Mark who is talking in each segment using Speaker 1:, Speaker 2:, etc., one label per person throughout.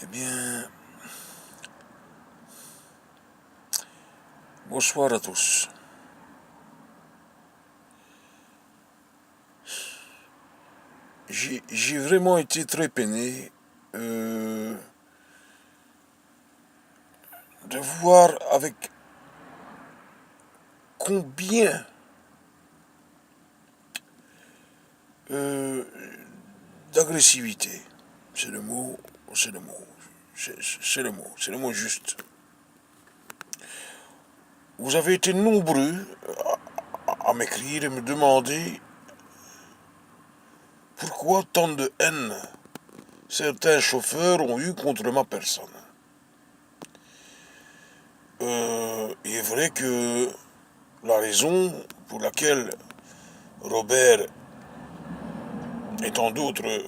Speaker 1: Eh bien, bonsoir à tous. J'ai vraiment été très peiné de voir avec combien euh, d'agressivité, c'est le mot, c'est le mot, c'est le mot juste. Vous avez été nombreux à m'écrire et me demander pourquoi tant de haine certains chauffeurs ont eu contre ma personne. Il est vrai que la raison pour laquelle Robert et tant d'autres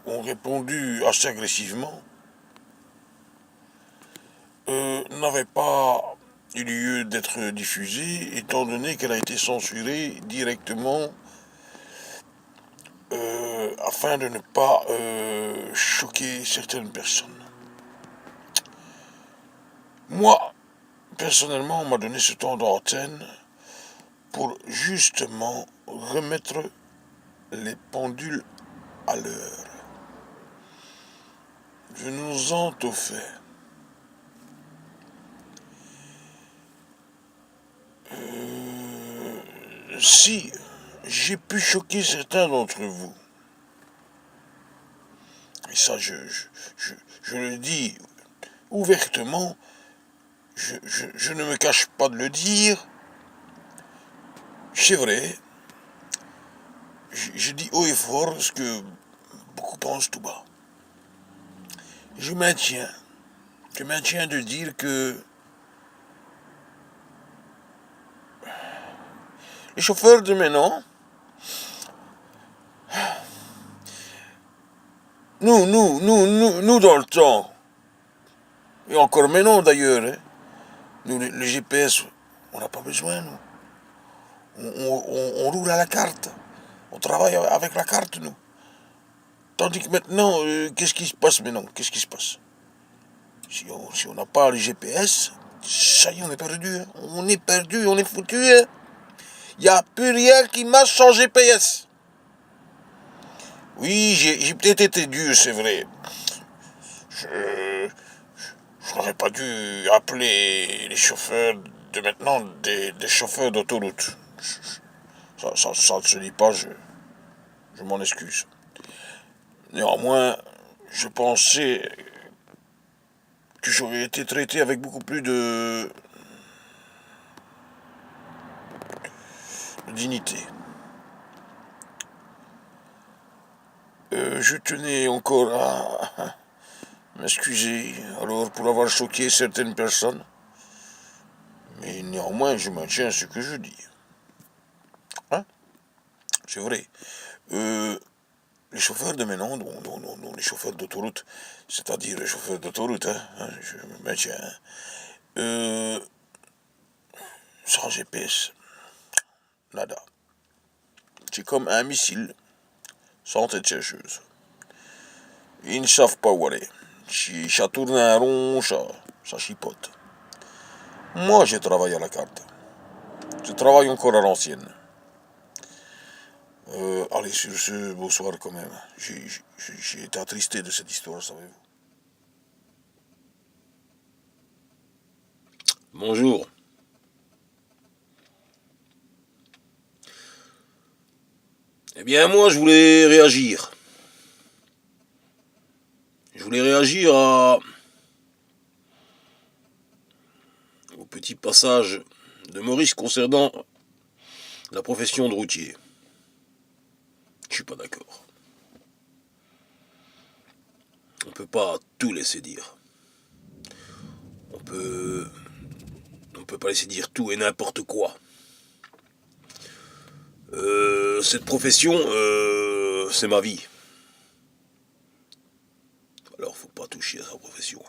Speaker 1: ont répondu assez agressivement n'avait pas eu lieu d'être diffusée étant donné qu'elle a été censurée directement afin de ne pas choquer certaines personnes. Moi, personnellement, on m'a donné ce temps d'antenne pour justement remettre les pendules à l'heure. Je nous en tout fait. Si j'ai pu choquer certains d'entre vous, et ça je le dis ouvertement, je ne me cache pas de le dire, c'est vrai, je dis haut et fort ce que beaucoup pensent tout bas. Je maintiens, je maintiens de dire que les chauffeurs de maintenant, nous dans le temps, et encore maintenant d'ailleurs, hein, nous, le GPS, on n'a pas besoin, nous. On roule à la carte. On travaille avec la carte, nous. Tandis que maintenant, qu'est-ce qui se passe maintenant? Qu'est-ce qui se passe? Si on n'a pas le GPS, ça y est, on est perdu. Hein. On est perdu, on est foutu. Hein. Il n'y a plus rien qui marche sans GPS. Oui, j'ai peut-être été dur, c'est vrai. Je n'aurais pas dû appeler les chauffeurs de maintenant des chauffeurs d'autoroute. Ça ne se dit pas, je m'en excuse. Néanmoins, je pensais que j'aurais été traité avec beaucoup plus de dignité. Je tenais encore à m'excuser alors pour avoir choqué certaines personnes, mais néanmoins je maintiens ce que je dis. Hein? C'est vrai. Euh, les chauffeurs de maintenant, non, les chauffeurs d'autoroute, c'est-à-dire les chauffeurs d'autoroute, je me maintiens. Hein. Euh, sans GPS, nada. C'est comme un missile sans tête chercheuse. Ils ne savent pas où aller. Si ça tourne un rond, ça chipote. Moi, je travaille à la carte. Je travaille encore à l'ancienne. Allez, sur ce, bonsoir quand même. J'ai été attristé de cette histoire, savez-vous.
Speaker 2: Bonjour. Eh bien, moi, je voulais réagir. Je voulais réagir au petit passage de Maurice concernant la profession de routier. Je suis pas d'accord. On peut pas tout laisser dire. On peut, on peut pas laisser dire tout et n'importe quoi. Cette profession, c'est ma vie. Alors, faut pas toucher à sa profession.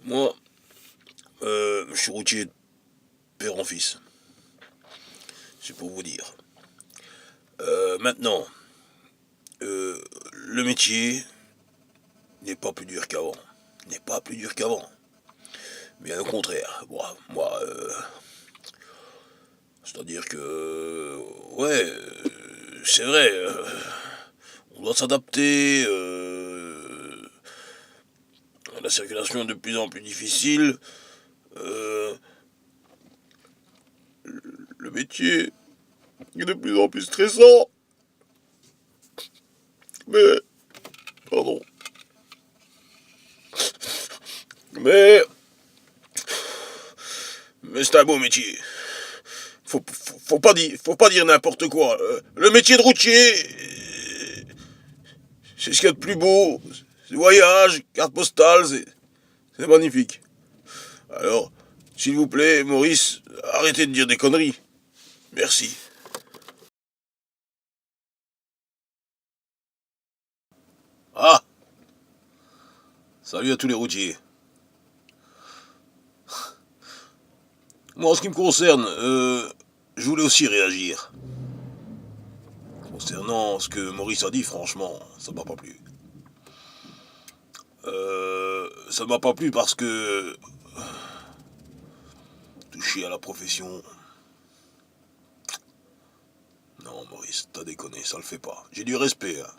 Speaker 2: Moi, je suis routier de père en fils. C'est pour vous dire. Maintenant, le métier n'est pas plus dur qu'avant. N'est pas plus dur qu'avant. Bien au contraire. Moi, c'est-à-dire que... Ouais, c'est vrai. On doit s'adapter. La circulation est de plus en plus difficile. Le métier est de plus en plus stressant. Mais... Pardon. Mais... Mais c'est un beau métier. Faut pas dire n'importe quoi. Le métier de routier, c'est ce qu'il y a de plus beau. C'est voyage, carte postale, c'est magnifique. Alors, s'il vous plaît, Maurice, arrêtez de dire des conneries. Merci. Ah, salut à tous les routiers. Moi, en ce qui me concerne, je voulais aussi réagir. Concernant ce que Maurice a dit, franchement, ça m'a pas plu. Ça m'a pas plu parce que toucher à la profession. Non, Maurice, t'as déconné, ça le fait pas. J'ai du respect, hein.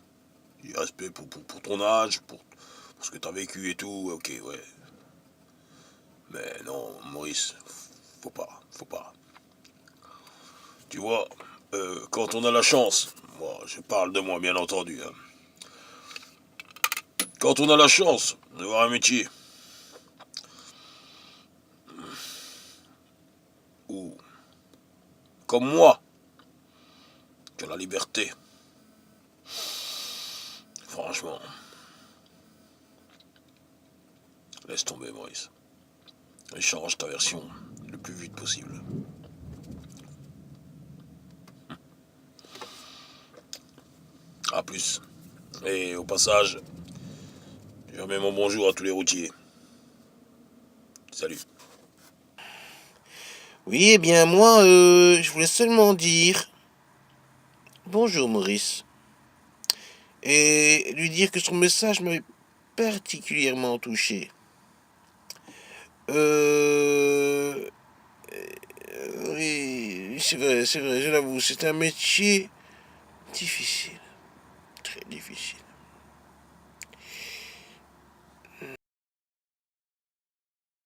Speaker 2: J'ai du respect pour ton âge, pour ce que t'as vécu et tout, ok, ouais. Mais non, Maurice, faut pas. Tu vois, quand on a la chance, moi, je parle de moi, bien entendu, hein. Quand on a la chance d'avoir un métier où, comme moi, tu as la liberté, franchement, laisse tomber, Maurice. Et change ta version le plus vite possible. A plus. Et au passage, je remets mon bonjour à tous les routiers. Salut.
Speaker 1: Oui, eh bien, moi, je voulais seulement dire bonjour, Maurice. Et lui dire que son message m'avait particulièrement touché. Euh... Oui, c'est vrai, je l'avoue, c'est un métier difficile, très difficile.